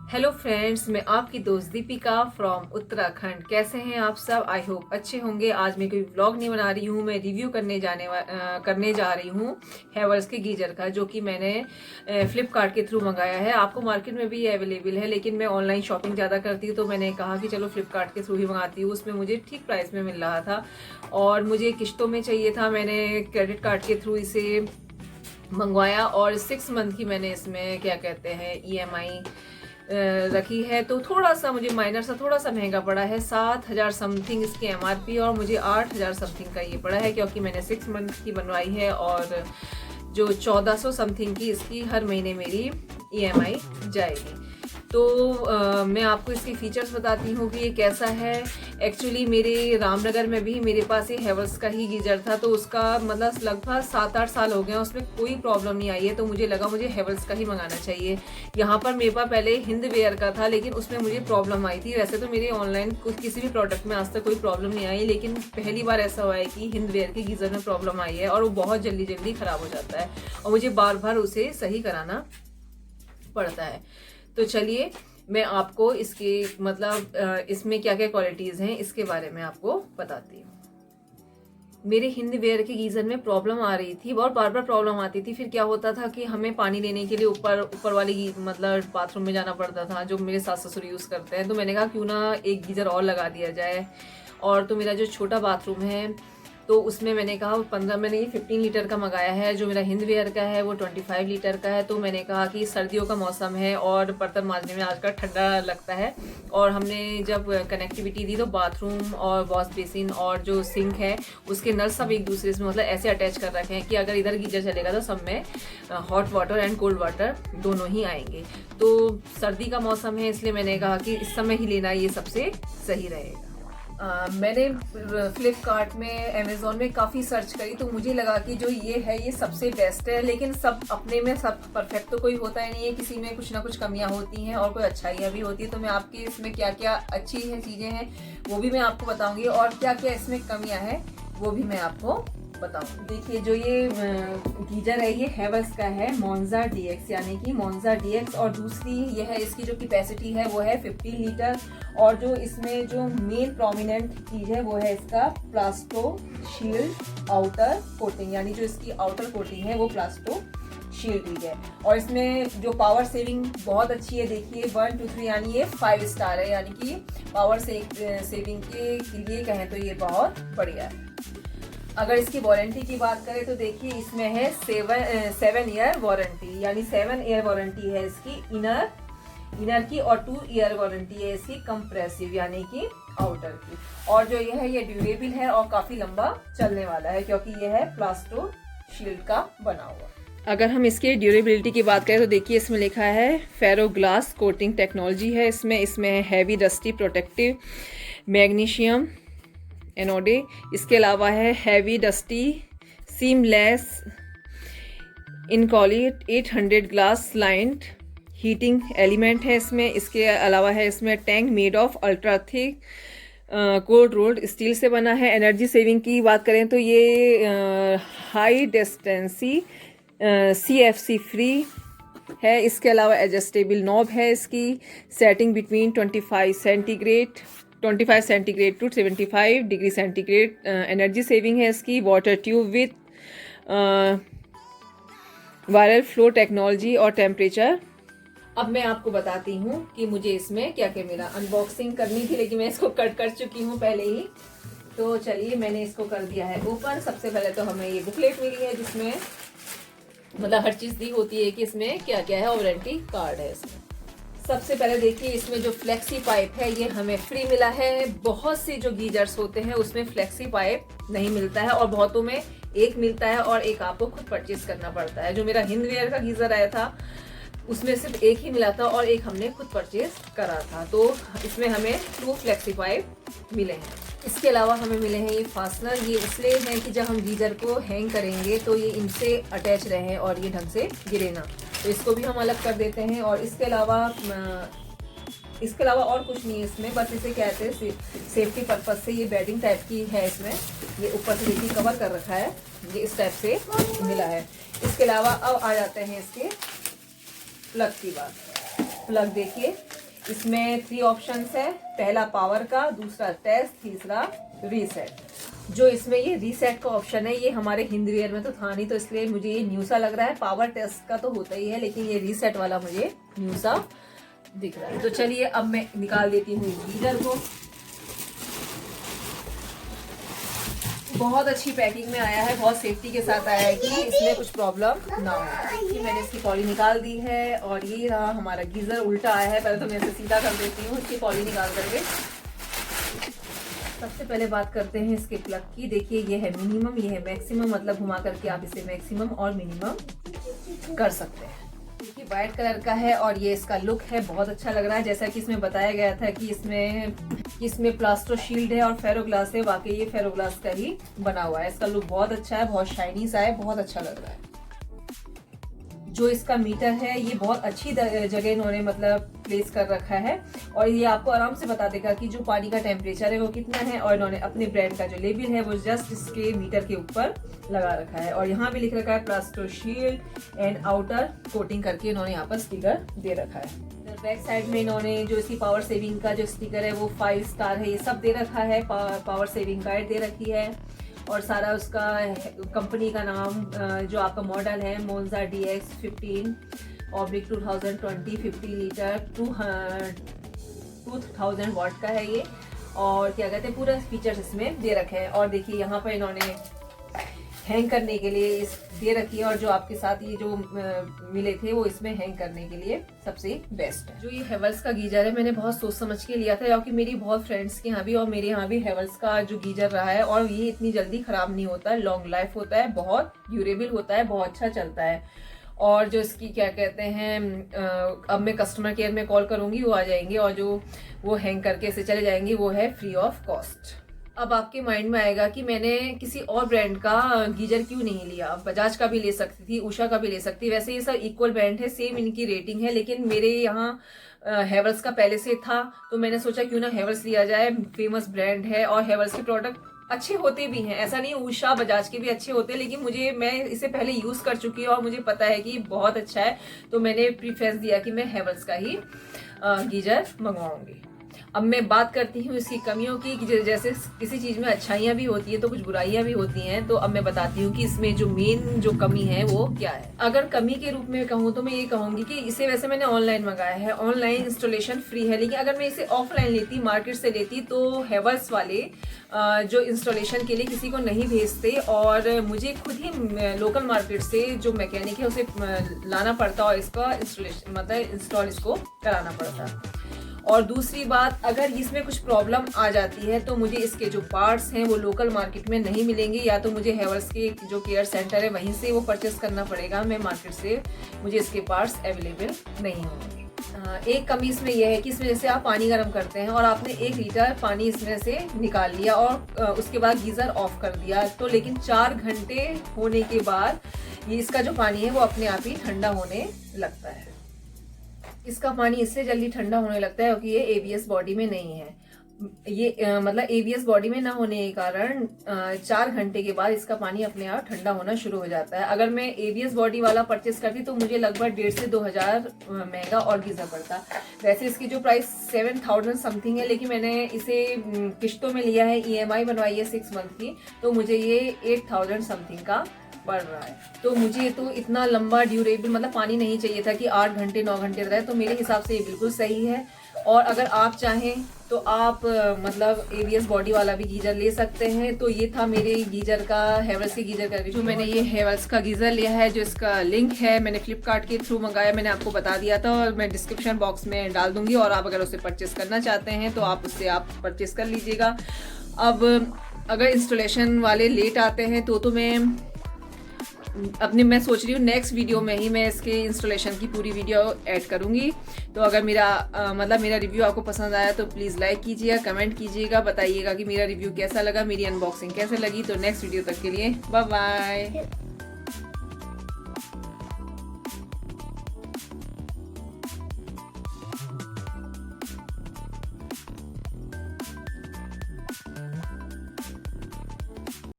Hello friends, मैं आपकी दोस्त दीपिका फ्रॉम उत्तराखंड। कैसे हैं आप सब? आई होप अच्छे होंगे। आज मैं कोई व्लॉग नहीं बना रही हूँ, मैं रिव्यू करने जा रही हूँ हैवेल्स के गीजर का, जो कि मैंने फ्लिपकार्ट के थ्रू मंगाया है। आपको मार्केट में भी अवेलेबल है, लेकिन मैं ऑनलाइन शॉपिंग ज़्यादा करती हूँ, तो मैंने कहा कि चलो फ्लिपकार्ट के थ्रू ही मंगाती हूँ। उसमें मुझे ठीक प्राइस में मिल रहा था और मुझे किश्तों में चाहिए था। मैंने क्रेडिट कार्ड के थ्रू इसे मंगवाया और 6 मंथ की मैंने इसमें क्या कहते हैं EMI रखी है। तो थोड़ा सा मुझे माइनर सा थोड़ा सा महंगा पड़ा है, 7,000 समथिंग इसकी MRP और मुझे 8,000 समथिंग का ये पड़ा है, क्योंकि मैंने 6 मंथ की बनवाई है और जो 1400 समथिंग की इसकी हर महीने मेरी EMI जाएगी। तो मैं आपको इसके फीचर्स बताती हूँ कि ये कैसा है। एक्चुअली मेरे रामनगर में भी मेरे पास ये हैवेल्स का ही गीजर था, तो उसका मतलब लगभग 7-8 साल हो गए, उसमें कोई प्रॉब्लम नहीं आई है। तो मुझे लगा मुझे हैवेल्स का ही मंगाना चाहिए। यहाँ पर मेरे पास पहले हिंदवेयर का था, लेकिन उसमें मुझे प्रॉब्लम आई थी। वैसे तो मेरे ऑनलाइन किसी भी प्रोडक्ट में आज तक कोई प्रॉब्लम नहीं आई, लेकिन पहली बार ऐसा हुआ है कि हिंदवेयर के गीजर में प्रॉब्लम आई है और वो बहुत जल्दी जल्दी ख़राब हो जाता है और मुझे बार बार उसे सही कराना पड़ता है। तो चलिए मैं आपको इसके मतलब इसमें क्या क्या क्वालिटीज़ हैं इसके बारे में आपको बताती हूँ। मेरे हिंदवेयर के गीज़र में प्रॉब्लम आ रही थी, बहुत बार बार प्रॉब्लम आती थी। फिर क्या होता था कि हमें पानी लेने के लिए ऊपर वाली मतलब बाथरूम में जाना पड़ता था, जो मेरे सास ससुर यूज़ करते हैं। तो मैंने कहा क्यों ना एक गीज़र और लगा दिया जाए। और तो मेरा जो छोटा बाथरूम है तो उसमें मैंने कहा 15 मैंने ये 15 लीटर का मंगाया है। जो मेरा हिंदवेयर का है वो 25 लीटर का है। तो मैंने कहा कि सर्दियों का मौसम है और बर्तन मांजने में आजकल ठंडा लगता है, और हमने जब कनेक्टिविटी दी तो बाथरूम और वॉश बेसिन और जो सिंक है उसके नल सब एक दूसरे से मतलब ऐसे अटैच कर रखे हैं कि अगर इधर गीजर चलेगा तो सब में hot water and cold water दोनों ही आएंगे। तो सर्दी का मौसम है, इसलिए मैंने कहा कि इस समय ही लेना ये सबसे सही रहेगा। मैंने फ्लिपकार्ट में अमेज़ोन में काफ़ी सर्च करी, तो मुझे लगा कि जो ये है ये सबसे बेस्ट है। लेकिन सब अपने में सब परफेक्ट तो कोई होता ही नहीं है, किसी में कुछ ना कुछ कमियां होती हैं और कोई अच्छाइयाँ भी होती है। तो मैं आपके इसमें क्या क्या अच्छी है चीज़ें हैं वो भी मैं आपको बताऊंगी, और क्या क्या इसमें कमियां हैं वो भी मैं आपको बताऊँ। देखिए जो ये गीजर है ये हैवेल्स का है मोन्जा DX, यानी कि मोन्जा DX। और दूसरी ये है इसकी जो कैपेसिटी है वो है 15 लीटर। और जो इसमें जो मेन प्रोमिनेंट चीज़ है वो है इसका प्लास्टो शील्ड आउटर कोटिंग, यानी जो इसकी आउटर कोटिंग है वो प्लास्टो शील्ड है। और इसमें जो पावर सेविंग बहुत अच्छी है। देखिए 1 2 3 यानी ये 5 स्टार है, यानी कि पावर सेविंग के लिए कहें तो ये बहुत बढ़िया है। अगर इसकी वारंटी की बात करें तो देखिए इसमें है 7 ईयर वारंटी, यानी 7 ईयर वारंटी है इसकी इनर की, और 2 ईयर वारंटी है इसकी कंप्रेसिव यानी कि आउटर की। और जो ये है ये ड्यूरेबल है और काफी लंबा चलने वाला है, क्योंकि ये है प्लास्टो शील्ड का बना हुआ। अगर हम इसके ड्यूरेबिलिटी की बात करें तो देखिए इसमें लिखा है फेरो ग्लास कोटिंग टेक्नोलॉजी है इसमें है heavy dusty protective magnesium anode. इसके अलावा है heavy dusty seamless Incoloy 800 glass lined heating element है इसमें। इसके अलावा है इसमें tank made of ultra thick cold rolled steel से बना है। एनर्जी सेविंग की बात करें तो ये हाई डिस्टेंसी CFC फ्री है। इसके अलावा एडजस्टेबल नॉब है इसकी, setting between 25 centigrade to 75 degree centigrade. Energy saving है इसकी, water tube with viral flow technology और टेम्परेचर। अब मैं आपको बताती हूँ कि मुझे इसमें क्या क्या मिला। अनबॉक्सिंग करनी थी लेकिन मैं इसको कट कर चुकी हूँ पहले ही, तो चलिए मैंने इसको कर दिया है ओपन। सबसे पहले तो हमें ये बुकलेट मिली है जिसमें मतलब हर चीज़ दी होती है कि इसमें क्या क्या है, और वारंटी कार्ड है इसमें। सबसे पहले देखिए इसमें जो फ्लेक्सी पाइप है ये हमें फ्री मिला है। बहुत से जो गीजर्स होते हैं उसमें फ्लेक्सी पाइप नहीं मिलता है, और बहुतों में एक मिलता है और एक आपको खुद परचेज करना पड़ता है। जो मेरा हिंदवेयर का गीजर आया था उसमें सिर्फ एक ही मिला था और एक हमने खुद परचेज करा था। तो इसमें हमें 2 फ्लेक्सी पाइप मिले हैं। इसके अलावा हमें मिले हैं ये फास्टनर। ये इसलिए हैं कि जब हम गीजर को हैंग करेंगे तो ये इनसे अटैच रहे और ये ढंग से गिरे ना, तो इसको भी हम अलग कर देते हैं। और इसके अलावा और कुछ नहीं है इसमें, बस इसे कहते हैं सेफ्टी पर्पज से ये बेडिंग टाइप की है। इसमें ये ऊपर से देखिए कवर कर रखा है, ये इस टाइप से मिला है। इसके अलावा अब आ जाते हैं इसके प्लग की बात। प्लग देखिए इसमें 3 ऑप्शंस है, पहला पावर का, दूसरा टेस्ट, तीसरा रीसेट। जो इसमें ये रीसेट का ऑप्शन है ये हमारे हिंदवेयर में तो था नहीं, तो इसलिए मुझे ये न्यू सा लग रहा है। पावर टेस्ट का तो होता ही है, लेकिन ये रीसेट वाला मुझे न्यू सा दिख रहा है। तो चलिए अब मैं निकाल देती हूँ गीजर को। बहुत अच्छी पैकिंग में आया है, बहुत सेफ्टी के साथ आया है कि इसमें कुछ प्रॉब्लम ना हो। कि मैंने इसकी पॉली निकाल दी है और ये रहा हमारा गीजर। उल्टा आया है, पहले तो मैं इसे सीधा कर देती हूँ इसकी पॉली निकाल करके। सबसे पहले बात करते हैं इसके प्लग की। देखिए ये है मिनिमम, ये है मैक्सिमम, मतलब घुमा करके आप इसे मैक्सिमम और मिनिमम कर सकते हैं। देखिए वाइट कलर का है और ये इसका लुक है, बहुत अच्छा लग रहा है। जैसा कि इसमें बताया गया था कि इसमें प्लास्टर शील्ड है और फेरो ग्लास है, वाकई ये फेरो ग्लास का ही बना हुआ है। इसका लुक बहुत अच्छा है, बहुत शाइनी सा है, बहुत अच्छा लग रहा है। जो इसका मीटर है ये बहुत अच्छी जगह इन्होंने मतलब प्लेस कर रखा है और ये आपको आराम से बता देगा कि जो पानी का टेम्परेचर है वो कितना है। और इन्होंने अपने ब्रांड का जो लेबल है वो जस्ट इसके मीटर के ऊपर लगा रखा है और यहाँ भी लिख रखा है plaster shield and outer coating करके इन्होंने यहाँ पर स्टिकर दे रखा है। बैक साइड में इन्होंने जो इसकी पावर सेविंग का जो स्टिकर है वो 5 स्टार है, ये सब दे रखा है। पावर सेविंग गाइड दे रखी है और सारा उसका कंपनी का नाम, जो आपका मॉडल है मोन्जा DX 15/2020 50 लीटर 2000 वाट का है ये। और क्या कहते हैं पूरा फीचर्स इसमें दे रखे हैं। और देखिए यहाँ पर इन्होंने हैंग करने के लिए इस दे रखी है और जो आपके साथ ये जो मिले थे वो इसमें हैंग करने के लिए सबसे बेस्ट है। जो ये हेवल्स का गीजर है मैंने बहुत सोच समझ के लिया था, क्योंकि मेरी बहुत फ्रेंड्स के यहाँ भी और मेरे यहाँ भी हेवल्स का जो गीजर रहा है और ये इतनी जल्दी खराब नहीं होता है, लॉन्ग लाइफ होता है, बहुत ड्यूरेबल होता है, बहुत अच्छा चलता है। और जो इसकी क्या कहते हैं, अब मैं कस्टमर केयर में कॉल करूंगी, वो आ जाएंगे और जो वो हैंग करके से चले जाएंगे वो है फ्री ऑफ कॉस्ट। अब आपके माइंड में आएगा कि मैंने किसी और ब्रांड का गीजर क्यों नहीं लिया, बजाज का भी ले सकती थी, उषा का भी ले सकती। वैसे ये सब इक्वल ब्रांड है, सेम इनकी रेटिंग है, लेकिन मेरे यहाँ हेवल्स का पहले से था तो मैंने सोचा क्यों ना हेवल्स लिया जाए, फेमस ब्रांड है और हेवल्स के प्रोडक्ट अच्छे होते भी हैं। ऐसा नहीं उषा बजाज के भी अच्छे होते हैं, लेकिन मैं इसे पहले यूज कर चुकी हूँ और मुझे पता है कि बहुत अच्छा है, तो मैंने प्रीफरेंस दिया कि मैं हेवल्स का ही गीजर मंगवाऊंगी। अब मैं बात करती हूँ इसकी कमियों की, कि जैसे किसी चीज में अच्छाइयाँ भी होती है तो कुछ बुराइयां भी होती हैं। तो अब मैं बताती हूँ कि इसमें जो मेन जो कमी है वो क्या है। अगर कमी के रूप में कहूँ तो मैं ये कहूंगी कि इसे वैसे मैंने ऑनलाइन मंगाया है, ऑनलाइन इंस्टॉलेशन फ्री है, लेकिन अगर मैं इसे ऑफलाइन लेती, मार्केट से लेती, तो हेवल्स वाले जो इंस्टॉलेशन के लिए किसी को नहीं भेजते और मुझे खुद ही लोकल मार्केट से जो मैकेनिक है उसे लाना पड़ता और इसका इंस्टॉलेशन मतलब इंस्टॉल इसको कराना पड़ता। और दूसरी बात, अगर इसमें कुछ प्रॉब्लम आ जाती है तो मुझे इसके जो पार्ट्स हैं वो लोकल मार्केट में नहीं मिलेंगे, या तो मुझे हेवल्स के जो केयर सेंटर है वहीं से वो परचेस करना पड़ेगा। मैं मार्केट से मुझे इसके पार्ट्स अवेलेबल नहीं होंगे। एक कमी इसमें यह है कि इसमें जैसे आप पानी गर्म करते हैं और आपने 1 लीटर पानी इसमें से निकाल लिया और उसके बाद गीज़र ऑफ कर दिया, तो लेकिन 4 घंटे होने के बाद ये इसका जो पानी है वो अपने आप ही ठंडा होने लगता है। इसका पानी इससे जल्दी ठंडा होने लगता है क्योंकि ये ABS बॉडी में नहीं है। ये मतलब ABS बॉडी में ना होने के कारण 4 घंटे के बाद इसका पानी अपने आप ठंडा होना शुरू हो जाता है। अगर मैं ABS बॉडी वाला परचेस करती तो मुझे लगभग 1,500 से 2,000 महंगा और गीजर पड़ता। वैसे इसकी जो प्राइस 7,000 समथिंग है, लेकिन मैंने इसे किश्तों में लिया है, EMI बनवाई है 6 मंथ की, तो मुझे ये 8,000 समथिंग का पड़ रहा है। तो मुझे तो इतना लंबा ड्यूरेबल मतलब पानी नहीं चाहिए था कि 8 घंटे 9 घंटे रहे, तो मेरे हिसाब से ये बिल्कुल सही है। और अगर आप चाहें तो आप मतलब ABS बॉडी वाला भी गीजर ले सकते हैं। तो ये था मेरे गीजर का, हेवल्स के गीजर का रिव्यू। मैंने ये हेवल्स का गीजर लिया है, जो इसका लिंक है मैंने फ्लिपकार्ट के थ्रू मंगाया, मैंने आपको बता दिया था और मैं डिस्क्रिप्शन बॉक्स में डाल दूंगी, और आप अगर उसे परचेस करना चाहते हैं तो आप उससे आप परचेस कर लीजिएगा। अब अगर इंस्टॉलेशन वाले लेट आते हैं तो मैं सोच रही हूँ नेक्स्ट वीडियो में ही मैं इसके इंस्टॉलेशन की पूरी वीडियो ऐड करूँगी। तो अगर मेरा रिव्यू आपको पसंद आया तो प्लीज़ लाइक कीजिएगा, कमेंट कीजिएगा, बताइएगा कि मेरा रिव्यू कैसा लगा, मेरी अनबॉक्सिंग कैसे लगी। तो नेक्स्ट वीडियो तक के लिए बाय बाय।